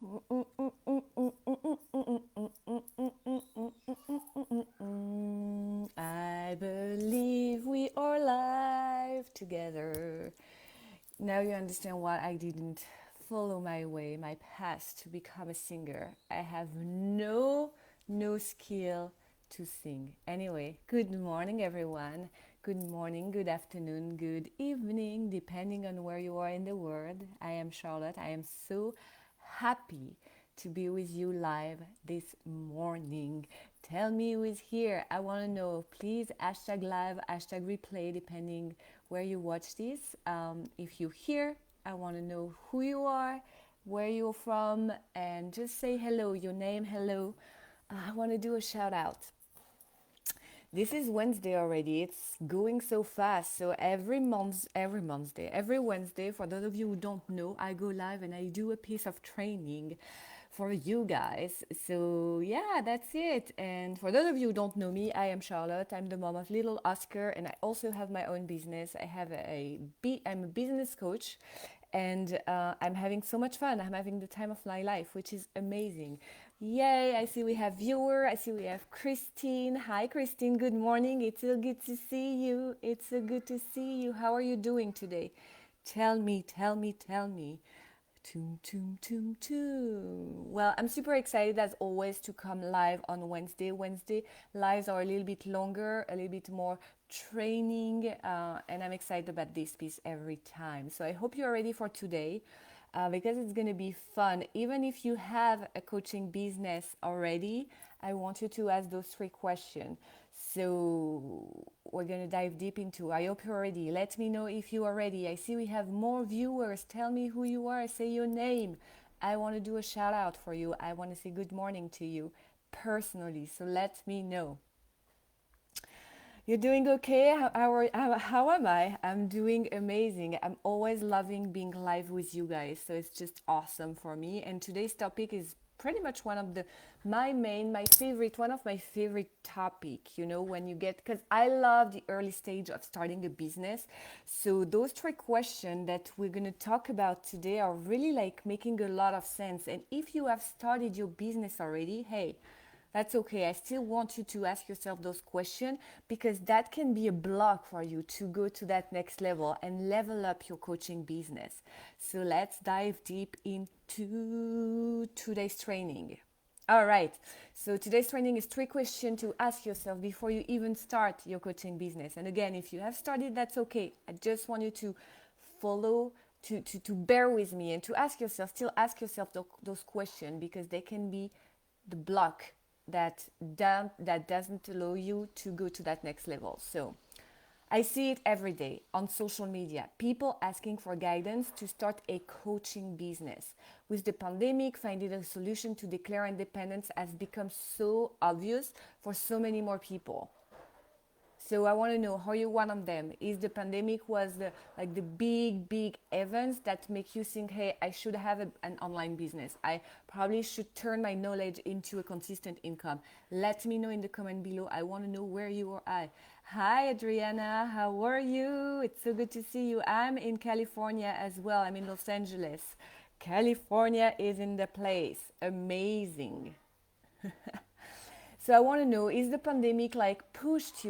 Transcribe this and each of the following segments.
I believe we are live together. Now you understand why I didn't follow my way, my path to become a singer. I have no skill to sing. Anyway, good morning everyone. Good morning, good afternoon, good evening, depending on where you are in the world. I am Charlotte. I am so happy to be with you live this morning. Tell me who is here. I want to know. Please hashtag live, hashtag replay, depending where you watch this. If you're here, I want to know who you are, where you're from, and just say hello, your name, hello. I want to do a shout out. This is Wednesday already. It's going so fast. So every Wednesday, for those of you who don't know, I go live and I do a piece of training for you guys. So yeah, that's it. And for those of you who don't know me, I am Charlotte. I'm the mom of little Oscar, and I also have my own business. I'm a business coach, and I'm having so much fun. I'm having the time of my life, which is amazing. Yay, I see we have viewer. I see we have Christine. Hi, Christine. Good morning. It's so good to see you. It's so good to see you. How are you doing today? Tell me, tell me, tell me. Toom, toom, toom, toom. Well, I'm super excited as always to come live on Wednesday. Wednesday lives are a little bit longer, a little bit more training, and I'm excited about this piece every time. So I hope you're ready for today. Because it's going to be fun. Even if you have a coaching business already, I want you to ask those 3 questions. So we're going to dive deep into. I hope you're ready. Let me know if you are ready. I see we have more viewers. Tell me who you are. Say your name. I want to do a shout out for you. I want to say good morning to you personally. So let me know. You're doing okay? How am I? I'm doing amazing. I'm always loving being live with you guys. So it's just awesome for me. And today's topic is pretty much one of my favorite topic, when you get, because I love the early stage of starting a business. So those 3 questions that we're going to talk about today are really like making a lot of sense. And if you have started your business already, hey, that's okay. I still want you to ask yourself those questions because that can be a block for you to go to that next level and level up your coaching business. So let's dive deep into today's training. All right. So today's training is 3 questions to ask yourself before you even start your coaching business. And again, if you have started, that's okay. I just want you to follow to bear with me and to still ask yourself those questions because they can be the block that doesn't allow you to go to that next level. So I see it every day on social media. People asking for guidance to start a coaching business. With the pandemic, finding a solution to declare independence has become so obvious for so many more people. So I want to know how you one of them. Is the pandemic was the big events that make you think, hey, I should have an online business. I probably should turn my knowledge into a consistent income. Let me know in the comment below. I want to know where you are at. Hi, Adriana. How are you? It's so good to see you. I'm in California as well. I'm in Los Angeles. California is in the place. Amazing. So I want to know, is the pandemic has pushed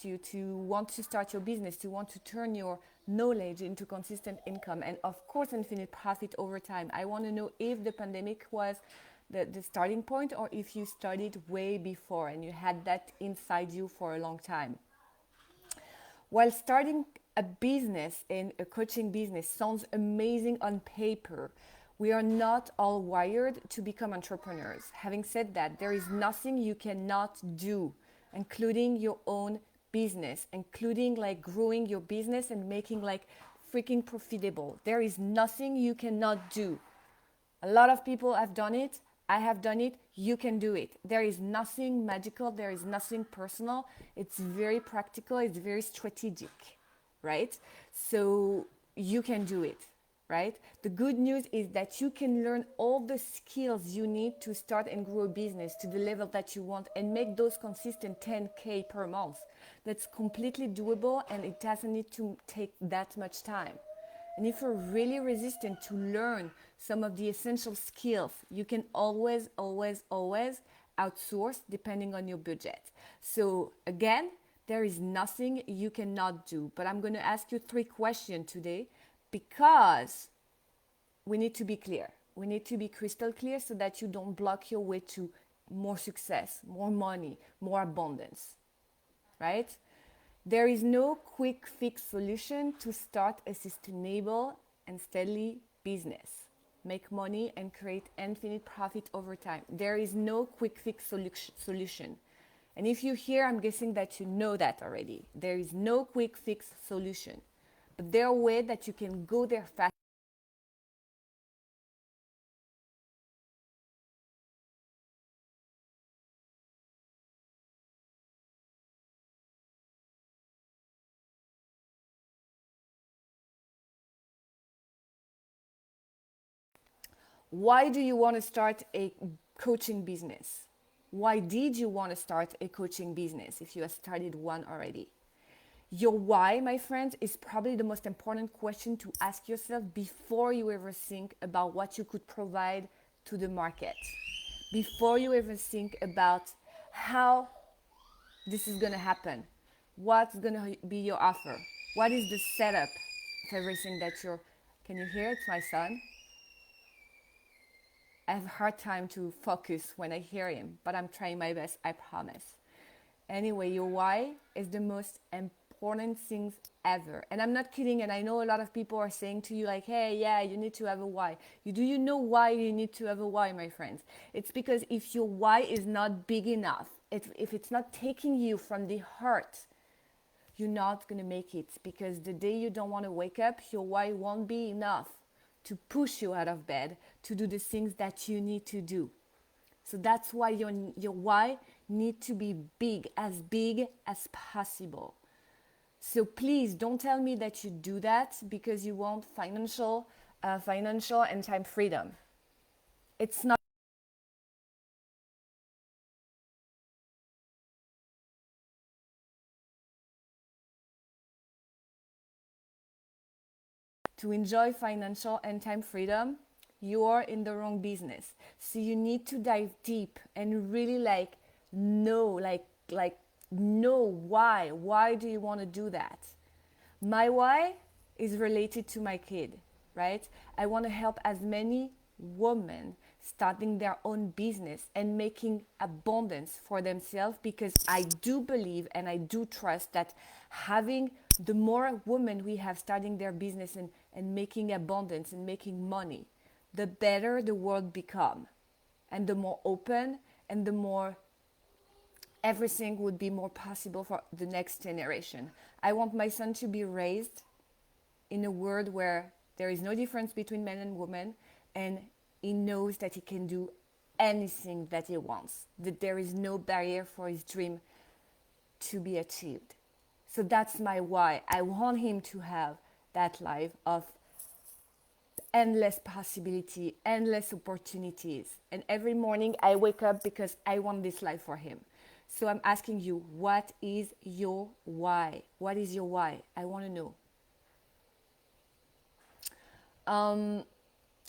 you to want to start your business, to want to turn your knowledge into consistent income and of course infinite profit over time? I want to know if the pandemic was the starting point or if you started way before and you had that inside you for a long time. While starting a business and a coaching business sounds amazing on paper, we are not all wired to become entrepreneurs. Having said that, there is nothing you cannot do, including your own business, including like growing your business and making like freaking profitable. There is nothing you cannot do. A lot of people have done it. I have done it. You can do it. There is nothing magical. There is nothing personal. It's very practical. It's very strategic, right? So you can do it, right? The good news is that you can learn all the skills you need to start and grow a business to the level that you want and make those consistent 10K per month. That's completely doable and it doesn't need to take that much time. And if you're really resistant to learn some of the essential skills, you can always, always, always outsource depending on your budget. So again, there is nothing you cannot do. But I'm going to ask you 3 questions today because we need to be clear. We need to be crystal clear so that you don't block your way to more success, more money, more abundance, right? There is no quick fix solution to start a sustainable and steady business. Make money and create infinite profit over time. There is no quick fix solution. And if you hear, I'm guessing that you know that already. There is no quick fix solution. But there are ways that you can go there fast. Why do you want to start a coaching business? Why did you want to start a coaching business if you have started one already? Your why, my friends, is probably the most important question to ask yourself before you ever think about what you could provide to the market. Before you ever think about how this is going to happen, what's going to be your offer, what is the setup of everything that you're. Can you hear it, my son? I have a hard time to focus when I hear him, but I'm trying my best, I promise. Anyway, your why is the most important things ever. And I'm not kidding, and I know a lot of people are saying to you like, hey, yeah, you need to have a why. Do you know why you need to have a why, my friends? It's because if your why is not big enough, if it's not taking you from the heart, you're not going to make it, because the day you don't want to wake up, your why won't be enough to push you out of bed to do the things that you need to do. So that's why your why need to be big as possible. So please don't tell me that you do that because you want financial and time freedom. It's not to enjoy financial and time freedom. You are in the wrong business. So you need to dive deep and really know, know why. Why do you want to do that? My why is related to my kid, right? I want to help as many women starting their own business and making abundance for themselves, because I do believe and I do trust that having the more women we have starting their business and making abundance and making money, the better the world become, and the more open and the more everything would be more possible for the next generation. I want my son to be raised in a world where there is no difference between men and women, and he knows that he can do anything that he wants, that there is no barrier for his dream to be achieved. So that's my why. I want him to have that life of endless possibility, endless opportunities. And every morning I wake up because I want this life for him. So I'm asking you, what is your why? What is your why? I want to know.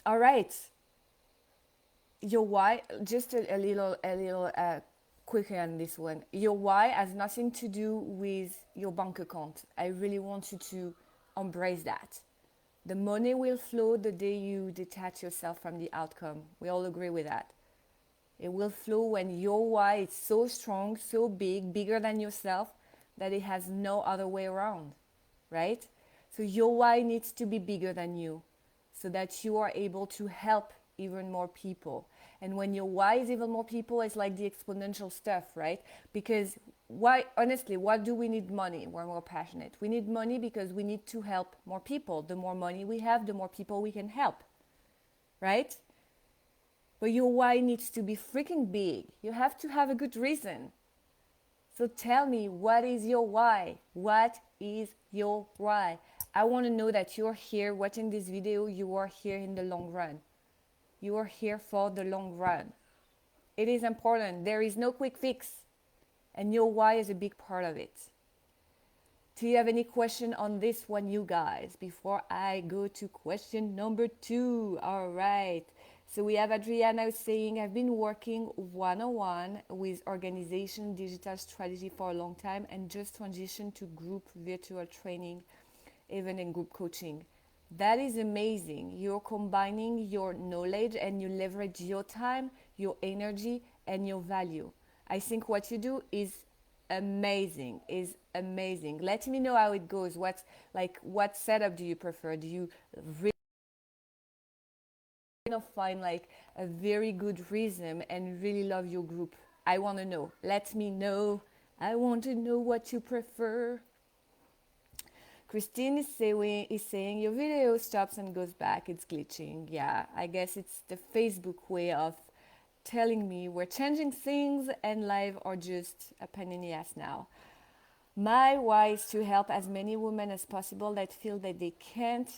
All right. Your why, just a little quicker on this one. Your why has nothing to do with your bank account. I really want you to embrace that. The money will flow the day you detach yourself from the outcome. We all agree with that. It will flow when your why is so strong, so big, bigger than yourself, that it has no other way around, right? So your why needs to be bigger than you so that you are able to help even more people. And when your why is even more people, it's like the exponential stuff, right? Because why, honestly, why do we need money? We're more passionate. We need money because we need to help more people. The more money we have, the more people we can help, right? But your why needs to be freaking big. You have to have a good reason. So tell me, what is your why? What is your why? I want to know that you're here watching this video. You are here in the long run. You are here for the long run. It is important. There is no quick fix. And your why is a big part of it. Do you have any question on this one, you guys, before I go to question number 2? All right. So we have Adriana saying, I've been working one-on-one with organization digital strategy for a long time and just transitioned to group virtual training, even in group coaching. That is amazing. You're combining your knowledge and you leverage your time, your energy, and your value. I think what you do is amazing. Let me know how it goes. What setup do you prefer? Do you really find like a very good rhythm and really love your group? I want to know. Let me know. I want to know what you prefer. Christine is saying your video stops and goes back. It's glitching. Yeah, I guess it's the Facebook way of telling me we're changing things and live are just a pain in the ass now. My why is to help as many women as possible that feel that they can't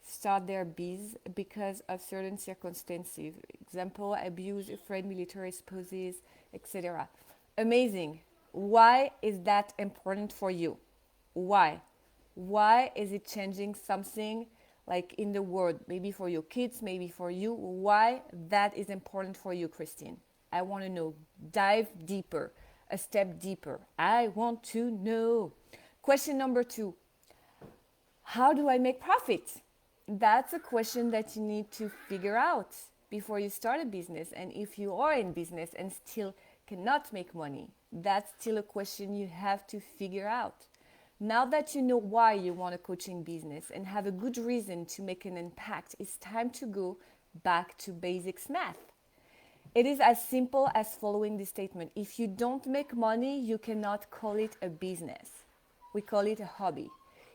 start their biz because of certain circumstances. Example, abuse, afraid military spouses, etc. Amazing. Why is that important for you? Why? Why is it changing something like in the world? Maybe for your kids, maybe for you. Why that is important for you, Christine? I want to know. Dive deeper, a step deeper. I want to know. Question number 2. How do I make profit? That's a question that you need to figure out before you start a business. And if you are in business and still cannot make money, that's still a question you have to figure out. Now that you know why you want a coaching business and have a good reason to make an impact, it's time to go back to basics math. It is as simple as following this statement. If you don't make money, you cannot call it a business. We call it a hobby.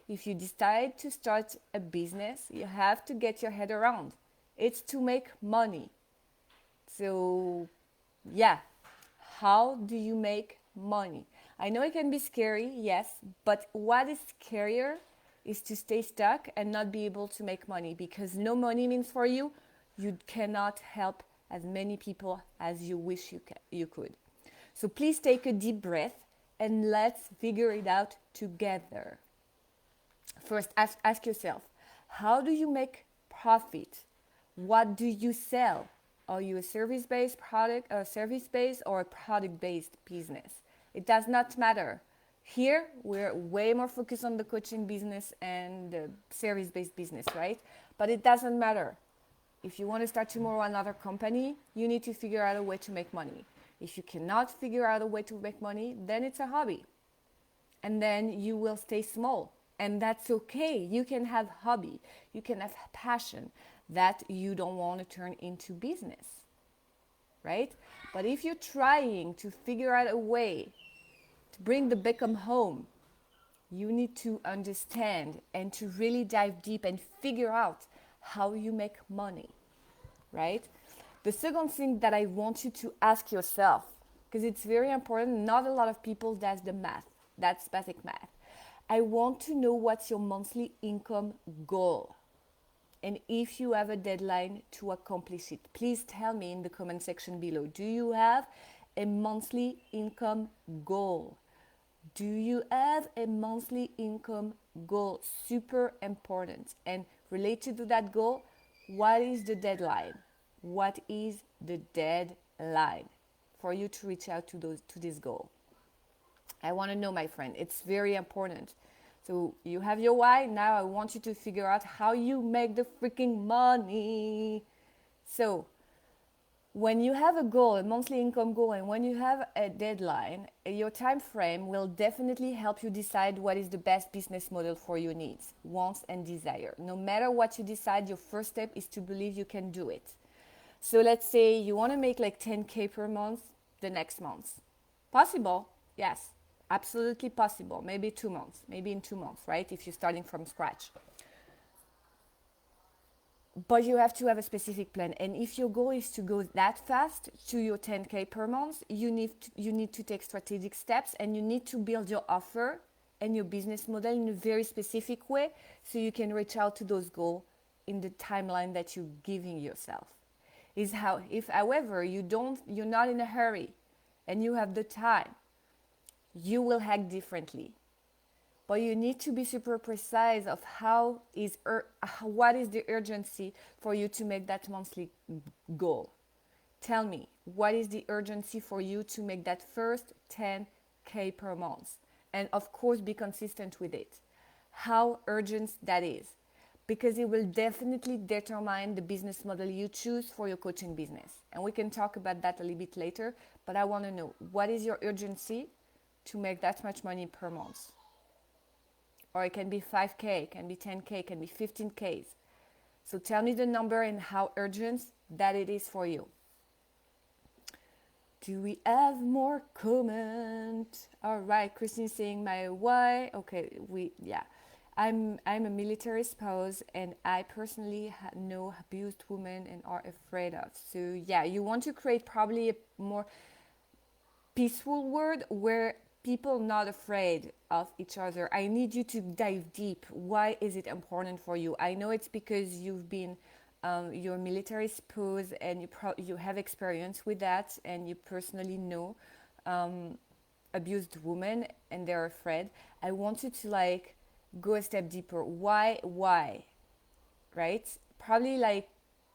If you decide to start a business, you have to get your head around. It's to make money. So, yeah, how do you make money? I know it can be scary, yes, but what is scarier is to stay stuck and not be able to make money, because no money means for you, you cannot help as many people as you wish you could. So please take a deep breath and let's figure it out together. First, ask yourself, how do you make profit? What do you sell? Are you a service-based product, or service-based or a product-based business? It does not matter. Here, we're way more focused on the coaching business and the service-based business, right? But it doesn't matter. If you want to start tomorrow another company, you need to figure out a way to make money. If you cannot figure out a way to make money, then it's a hobby. And then you will stay small. And that's okay. You can have hobby. You can have passion that you don't want to turn into business, right? But if you're trying to figure out a way to bring the Beckham home, you need to understand and to really dive deep and figure out how you make money, right? The second thing that I want you to ask yourself, because it's very important, not a lot of people does the math. That's basic math. I want to know what's your monthly income goal. And if you have a deadline to accomplish it, please tell me in the comment section below. Do you have a monthly income goal? Do you have a monthly income goal? Super important. And related to that goal, what is the deadline? What is the deadline for you to reach out to this goal? I want to know, my friend. It's very important. So you have your why. Now I want you to figure out how you make the freaking money. So when you have a goal, a monthly income goal, and when you have a deadline, your time frame will definitely help you decide what is the best business model for your needs, wants, and desire. No matter what you decide, your first step is to believe you can do it. So let's say you want to make like 10K per month the next month. Possible? Yes. Absolutely possible. Maybe 2 months, maybe in 2 months, right? If you're starting from scratch. But you have to have a specific plan. And if your goal is to go that fast to your 10K per month, you need to take strategic steps, and you need to build your offer and your business model in a very specific way so you can reach out to those goals in the timeline that you're giving yourself. If however you're not in a hurry and you have the time, you will act differently. but you need to be super precise of what is the urgency for you to make that monthly goal. Tell me, what is the urgency for you to make that first 10K per month? And of course, be consistent with it. How urgent that is, because it will definitely determine the business model you choose for your coaching business. And we can talk about that a little bit later, but I want to know, what is your urgency to make that much money per month? Or it can be 5K, it can be 10K, it can be 15Ks. So tell me the number and how urgent that it is for you. Do we have more comment? All right, Christine saying my why. Okay, I'm a military spouse, and I personally know abused women and are afraid of. So yeah, you want to create probably a more peaceful world where people not afraid of each other. I need you to dive deep. Why is it important for you? I know it's because you've been you're military spouse and you have experience with that, and you personally know abused women and they're afraid. I want you to like go a step deeper. Why, right? Probably like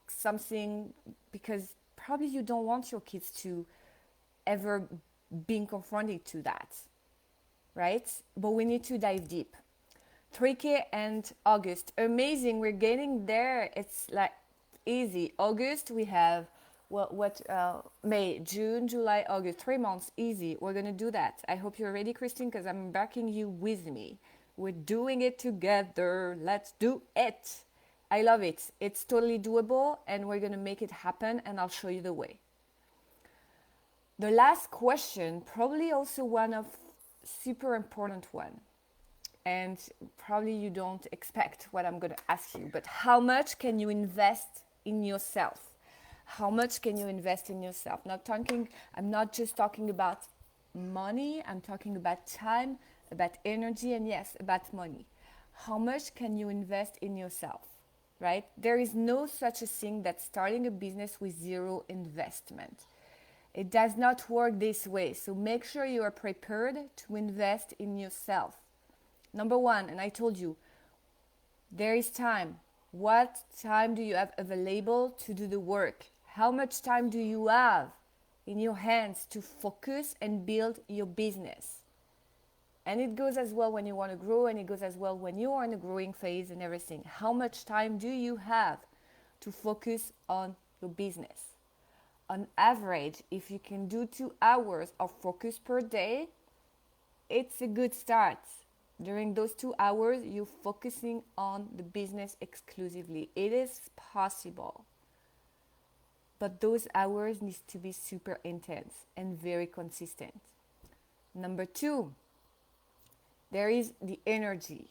something, because probably you don't want your kids to ever being confronted to that, right? But we need to dive deep. 3K and August. Amazing. We're getting there. It's like easy. August, we have May, June, July, August. 3 months. Easy. We're going to do that. I hope you're ready, Christine, because I'm backing you with me. We're doing it together. Let's do it. I love it. It's totally doable, and we're going to make it happen, and I'll show you the way. The last question, probably also one of super important one. And probably you don't expect what I'm going to ask you, but how much can you invest in yourself? How much can you invest in yourself? I'm not just talking about money, I'm talking about time, about energy, and yes, about money. How much can you invest in yourself, right? There is no such a thing that starting a business with zero investment. It does not work this way. So make sure you are prepared to invest in yourself. Number one, and I told you, there is time. What time do you have available to do the work? How much time do you have in your hands to focus and build your business? And it goes as well when you want to grow, and it goes as well when you are in a growing phase and everything. How much time do you have to focus on your business? On average, if you can do 2 hours of focus per day, it's a good start. During those 2 hours, you're focusing on the business exclusively. It is possible. But those hours need to be super intense and very consistent. Number two, there is the energy.